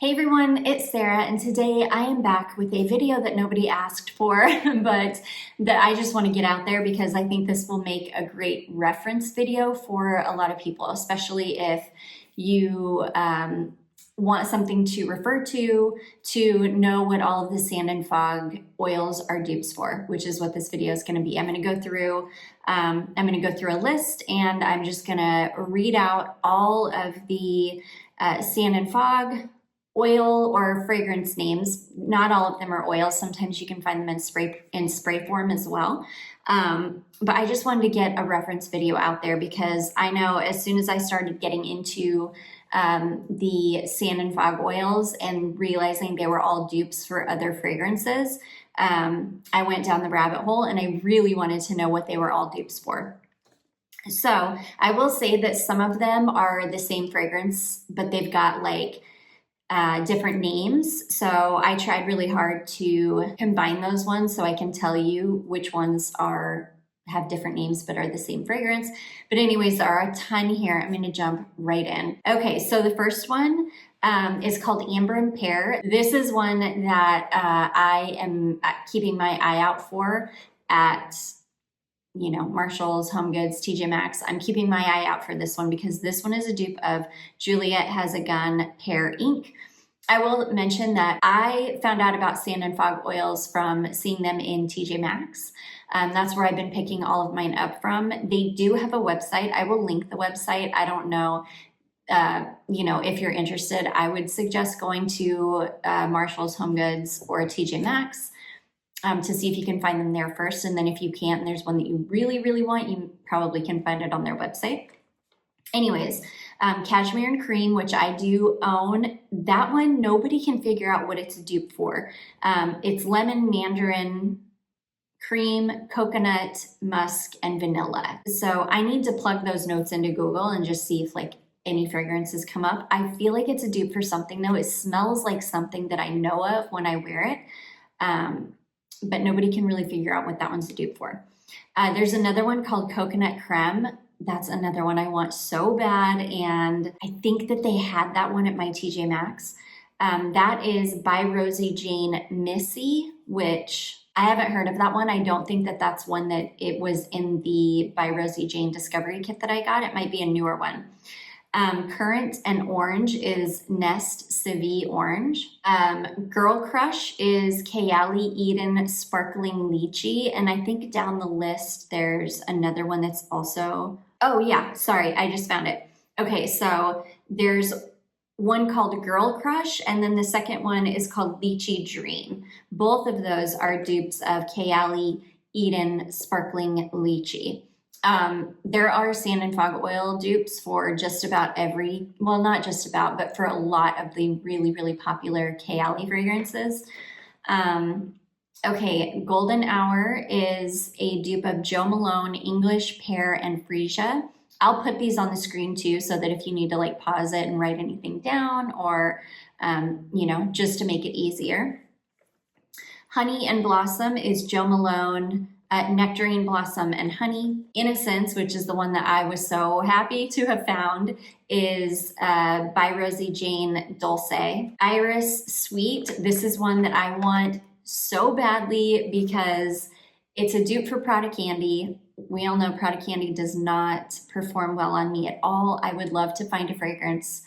Hey everyone, it's Sarah, and today I am back with a video that nobody asked for, but that I just want to get out there because I think this will make a great reference video for a lot of people, especially if you want something to refer to know what all of the sand and fog oils are dupes for, which is what this video is going to be. I'm going to go through a list, and I'm just going to read out all of the sand and fog oil or fragrance names. Not all of them are oils. Sometimes you can find them in spray form as well. But I just wanted to get a reference video out there because I know as soon as I started getting into the sand and fog oils and realizing they were all dupes for other fragrances, I went down the rabbit hole and I really wanted to know what they were all dupes for. So I will say that some of them are the same fragrance, but they've got like different names. So I tried really hard to combine those ones so I can tell you which ones have different names but are the same fragrance. But anyways, there are a ton here. I'm going to jump right in. Okay, so the first one is called Amber and Pear. This is one that I am keeping my eye out for at Marshalls, Home Goods, TJ Maxx. I'm keeping my eye out for this one because this one is a dupe of Juliet Has a Gun Pear Ink. I will mention that I found out about sand and fog oils from seeing them in TJ Maxx. That's where I've been picking all of mine up from. They do have a website. I will link the website. I don't know, if you're interested, I would suggest going to Marshalls, Home Goods, or TJ Maxx. To see if you can find them there first. And then if you can't and there's one that you really, really want, you probably can find it on their website. Anyways, Cashmere and Cream, which I do own. That one, nobody can figure out what it's a dupe for. It's lemon, mandarin, cream, coconut, musk, and vanilla. So I need to plug those notes into Google and just see if any fragrances come up. I feel like it's a dupe for something though. It smells like something that I know of when I wear it. But nobody can really figure out what that one's a dupe for. There's another one called Coconut Creme. That's another one I want so bad, and I think that they had that one at my TJ Maxx. That is by Rosie Jane Missy, which I haven't heard of that one. I don't think that that's one that it was in the by Rosie Jane Discovery Kit that I got. It might be a newer one. Currant and Orange is Nest Civi Orange. Girl Crush is Kayali Eden Sparkling Lychee. And I think down the list, there's another one that's also, oh yeah, sorry, I just found it. Okay, so there's one called Girl Crush, and then the second one is called Lychee Dream. Both of those are dupes of Kayali Eden Sparkling Lychee. There are sand and fog oil dupes for just about not just about, but for a lot of the really, really popular Kayali fragrances. Okay, Golden Hour is a dupe of Jo Malone, English, Pear, and Freesia. I'll put these on the screen too so that if you need to pause it and write anything down or, just to make it easier. Honey and Blossom is Jo Malone, Nectarine Blossom and Honey. Innocence, which is the one that I was so happy to have found, is by Rosie Jane Dulce. Iris Sweet, this is one that I want so badly because it's a dupe for Prada Candy. We all know Prada Candy does not perform well on me at all. I would love to find a fragrance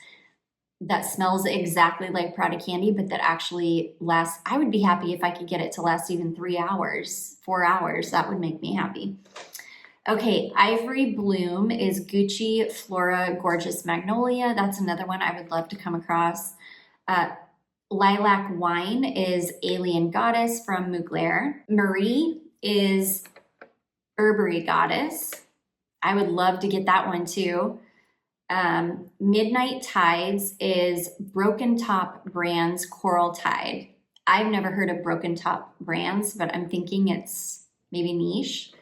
that smells exactly like Prada Candy, but that actually lasts. I would be happy if I could get it to last even 3 hours, 4 hours. That would make me happy. Okay, Ivory Bloom is Gucci Flora Gorgeous Magnolia. That's another one I would love to come across. Lilac Wine is Alien Goddess from Mugler. Marie is Burberry Goddess. I would love to get that one too. Midnight Tides is Broken Top Brands Coral Tide. I've never heard of Broken Top Brands, but I'm thinking it's maybe niche.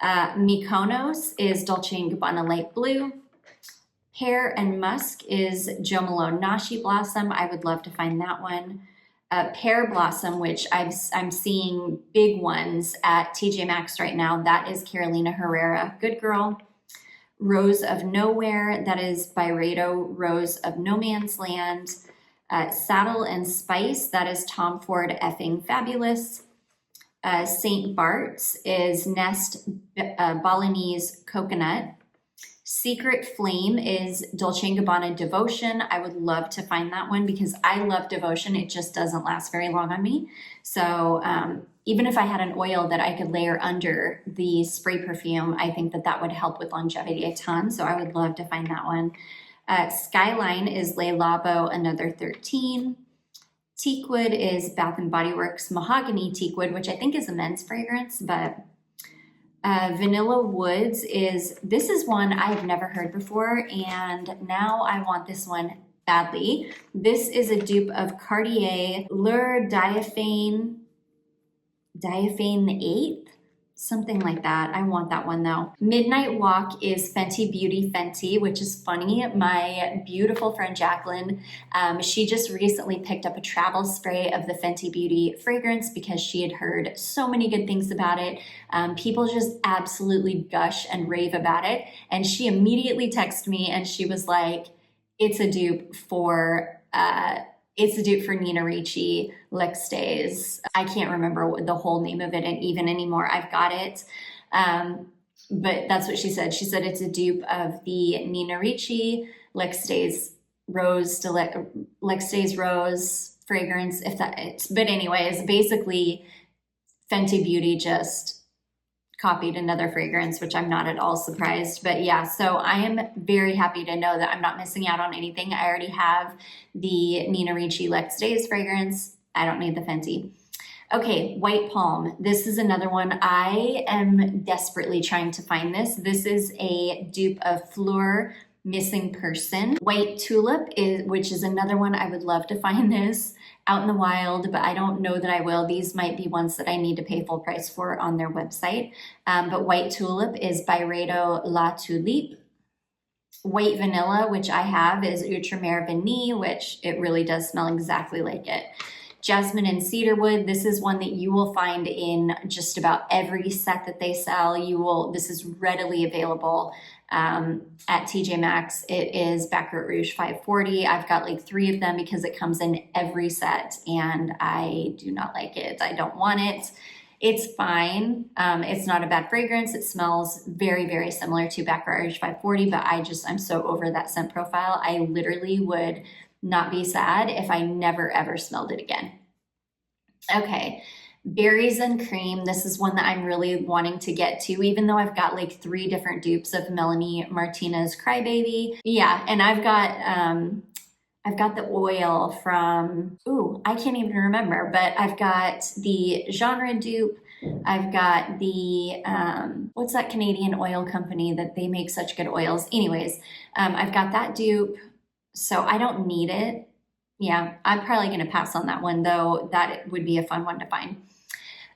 Mykonos is Dolce & Gabbana Light Blue. Pear and Musk is Jo Malone Nashi Blossom. I would love to find that one. Pear Blossom, which I'm seeing big ones at TJ Maxx right now. That is Carolina Herrera Good Girl. Rose of Nowhere, that is by Rado Rose of No Man's Land. Saddle and Spice, that is Tom Ford effing fabulous. St. Bart's is Nest Balinese Coconut. Secret Flame is Dolce & Gabbana Devotion. I would love to find that one because I love Devotion. It just doesn't last very long on me. So even if I had an oil that I could layer under the spray perfume, I think that that would help with longevity a ton. So I would love to find that one. Skyline is Le Labo Another 13. Teakwood is Bath & Body Works Mahogany Teakwood, which I think is a men's fragrance, but Vanilla Woods this is one I've never heard before, and now I want this one badly. This is a dupe of Cartier Lure Diaphane the 8th, something like that. I want that one though. Midnight Walk is Fenty Beauty Fenty, which is funny. My beautiful friend Jacqueline, she just recently picked up a travel spray of the Fenty Beauty fragrance because she had heard so many good things about it. People just absolutely gush and rave about it. And she immediately texted me and she was like, it's a dupe for Nina Ricci, Lextaze. I can't remember the whole name of it and even anymore. I've got it. But that's what she said. She said it's a dupe of the Nina Ricci, Lextaze Rose fragrance. But anyways, basically Fenty Beauty just copied another fragrance, which I'm not at all surprised. But yeah, so I am very happy to know that I'm not missing out on anything. I already have the Nina Ricci Lextaze fragrance. I don't need the Fenty. Okay, White Palm. This is another one. I am desperately trying to find this. This is a dupe of Fleur Missing Person. White Tulip, which is another one. I would love to find this out in the wild, but I don't know that I will. These might be ones that I need to pay full price for on their website. But White Tulip is Byredo La Tulipe. White Vanilla, which I have, is Outremer Vanille, which it really does smell exactly like it. Jasmine and Cedarwood, this is one that you will find in just about every set that they sell. This is readily available at TJ Maxx. It is Baccarat Rouge 540. I've got like 3 of them because it comes in every set and I do not like it. I don't want it. It's fine. It's not a bad fragrance. It smells very, very similar to Baccarat Rouge 540, but I'm so over that scent profile. I literally would not be sad if I never ever smelled it again. Okay, Berries and Cream. This is one that I'm really wanting to get to, even though I've got like 3 different dupes of Melanie Martinez Crybaby. Yeah, and I've got the oil from, I can't even remember, but I've got the genre dupe. I've got the, what's that Canadian oil company that they make such good oils? Anyways, I've got that dupe. So I don't need it. Yeah, I'm probably going to pass on that one, though. That would be a fun one to find.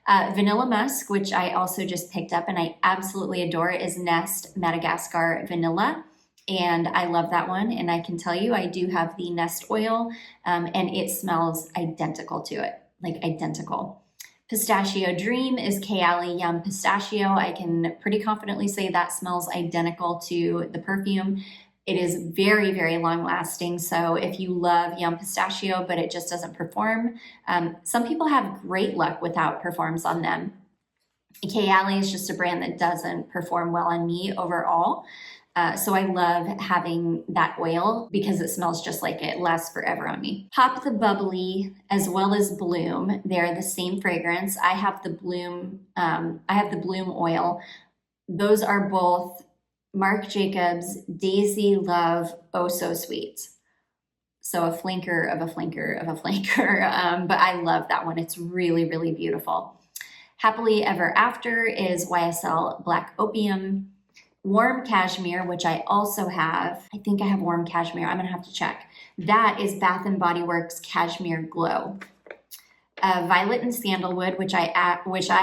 Vanilla Musk, which I also just picked up and I absolutely adore, is Nest Madagascar Vanilla. And I love that one. And I can tell you, I do have the Nest oil and it smells identical to it, like identical. Pistachio Dream is Kayali Yum Pistachio. I can pretty confidently say that smells identical to the perfume. It is very, very long lasting. So if you love Yum Pistachio, but it just doesn't perform, some people have great luck without performs on them. Kayali is just a brand that doesn't perform well on me overall. So I love having that oil because it smells just like it, lasts forever on me. Pop the Bubbly as well as Bloom. They're the same fragrance. I have the Bloom oil. Those are both Marc Jacobs Daisy Love Oh So Sweet. So a flanker of a flanker of a flanker. But I love that one. It's really, really beautiful. Happily Ever After is YSL Black Opium. Warm Cashmere, which I also have. I think I have Warm Cashmere. I'm gonna have to check. That is Bath & Body Works Cashmere Glow. Violet and Sandalwood, which I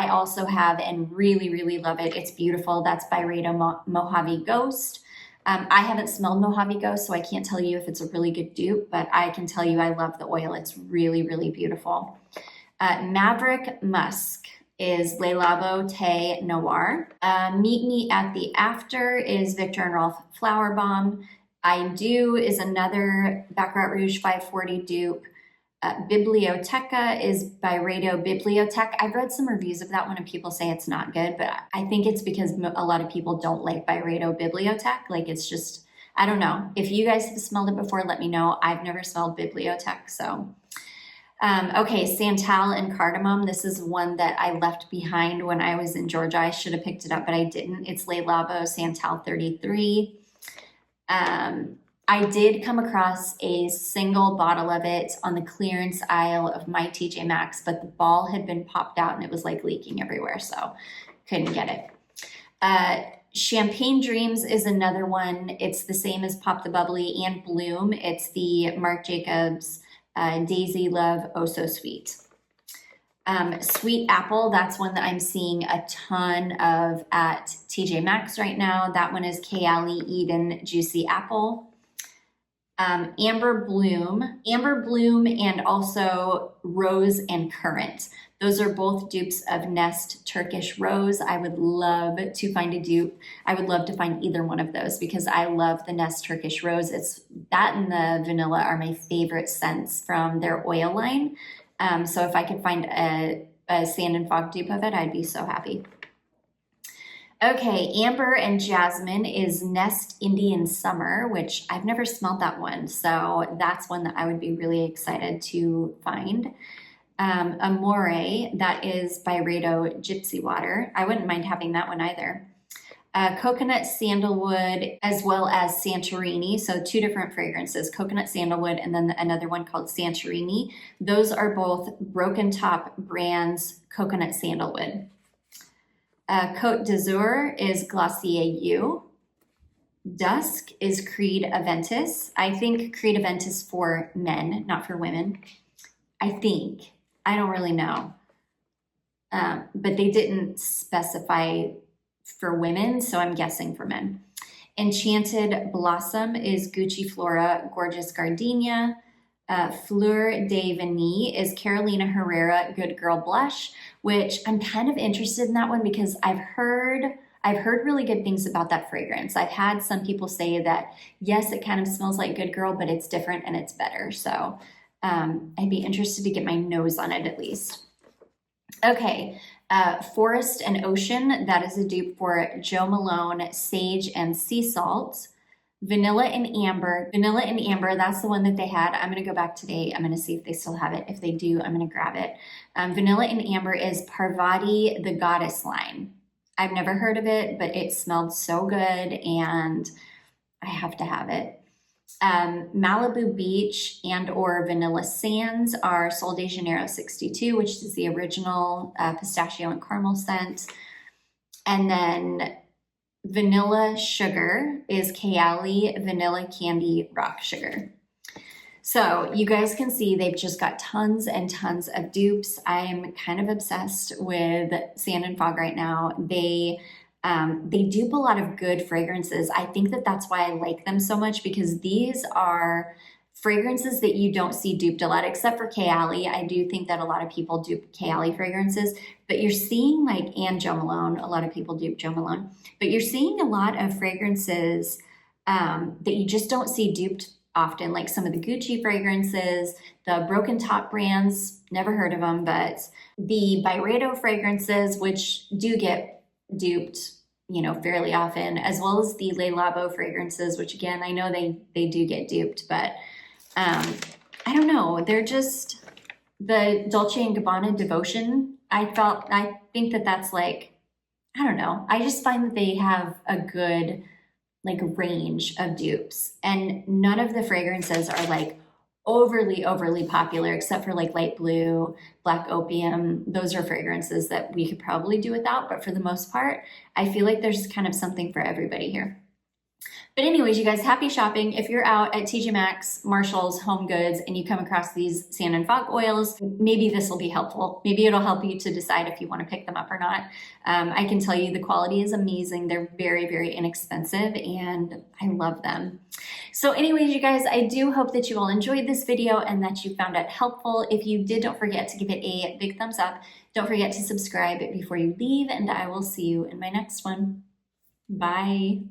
also have and really, really love it. It's beautiful. That's Byredo Mojave Ghost. I haven't smelled Mojave Ghost, so I can't tell you if it's a really good dupe, but I can tell you I love the oil. It's really, really beautiful. Maverick Musk is Le Labo Thé Noir. Meet Me at the After is Victor and Rolf Flower Bomb. I Do is another Baccarat Rouge 540 dupe. Biblioteca is by Radio Bibliotech. I've read some reviews of that one and people say it's not good, but I think it's because a lot of people don't like by Radio Bibliotech. Like it's just, I don't know. If you guys have smelled it before, let me know. I've never smelled Bibliotech, so. Okay, Santal and Cardamom. This is one that I left behind when I was in Georgia. I should have picked it up, but I didn't. It's Le Labo Santal 33. I did come across a single bottle of it on the clearance aisle of my TJ Maxx, but the ball had been popped out and it was like leaking everywhere, so couldn't get it. Champagne Dreams is another one. It's the same as Pop the Bubbly and Bloom. It's the Marc Jacobs Daisy Love Oh So Sweet. Sweet Apple, that's one that I'm seeing a ton of at TJ Maxx right now. That one is Kayali Eden Juicy Apple. Amber Bloom and also Rose and Currant. Those are both dupes of Nest Turkish Rose. I would love to find a dupe. I would love to find either one of those because I love the Nest Turkish Rose. It's that and the vanilla are my favorite scents from their oil line. So if I could find a Sand and Fog dupe of it, I'd be so happy. Okay, Amber and Jasmine is Nest Indian Summer, which I've never smelled that one. So that's one that I would be really excited to find. Amore, that is by Rado Gypsy Water. I wouldn't mind having that one either. Coconut Sandalwood as well as Santorini. So two different fragrances, Coconut Sandalwood and then another one called Santorini. Those are both Broken Top brands Coconut Sandalwood. Côte d'Azur is Glossier You. Dusk is Creed Aventus. I think Creed Aventus for men, not for women. I think. I don't really know. But they didn't specify for women, so I'm guessing for men. Enchanted Blossom is Gucci Flora Gorgeous Gardenia. Fleur de Vanille is Carolina Herrera Good Girl Blush, which I'm kind of interested in that one because I've heard really good things about that fragrance. I've had some people say that, yes, it kind of smells like Good Girl, but it's different and it's better. So I'd be interested to get my nose on it at least. Okay, Forest and Ocean, that is a dupe for Jo Malone Sage and Sea Salt. Vanilla and Amber, that's the one that they had. I'm going to go back today. I'm going to see if they still have it. If they do, I'm going to grab it. Vanilla and Amber is Parvati the Goddess line. I've never heard of it, but it smelled so good and I have to have it. Malibu Beach and or Vanilla Sands are Sol de Janeiro 62, which is the original pistachio and caramel scent. And then Vanilla Sugar is Kayali Vanilla Candy Rock Sugar. So you guys can see they've just got tons and tons of dupes. I'm kind of obsessed with Sand and Fog right now. They dupe a lot of good fragrances. I think that that's why I like them so much because these are fragrances that you don't see duped a lot, except for Kayali. I do think that a lot of people dupe Kayali fragrances, but you're seeing and Jo Malone, a lot of people dupe Jo Malone, but you're seeing a lot of fragrances that you just don't see duped often, like some of the Gucci fragrances, the Broken Top brands, never heard of them, but the Byredo fragrances, which do get duped, fairly often, as well as the Le Labo fragrances, which again, I know they do get duped, but I don't know. They're just the Dolce & Gabbana Devotion. I think that that's I don't know. I just find that they have a good range of dupes and none of the fragrances are overly popular except for Light Blue, Black Opium. Those are fragrances that we could probably do without, but for the most part, I feel like there's kind of something for everybody here. But anyways, you guys, happy shopping. If you're out at TJ Maxx, Marshalls, Home Goods, and you come across these Sand and Fog oils, maybe this will be helpful. Maybe it'll help you to decide if you want to pick them up or not. I can tell you the quality is amazing. They're very, very inexpensive, and I love them. So anyways, you guys, I do hope that you all enjoyed this video and that you found it helpful. If you did, don't forget to give it a big thumbs up. Don't forget to subscribe before you leave, and I will see you in my next one. Bye.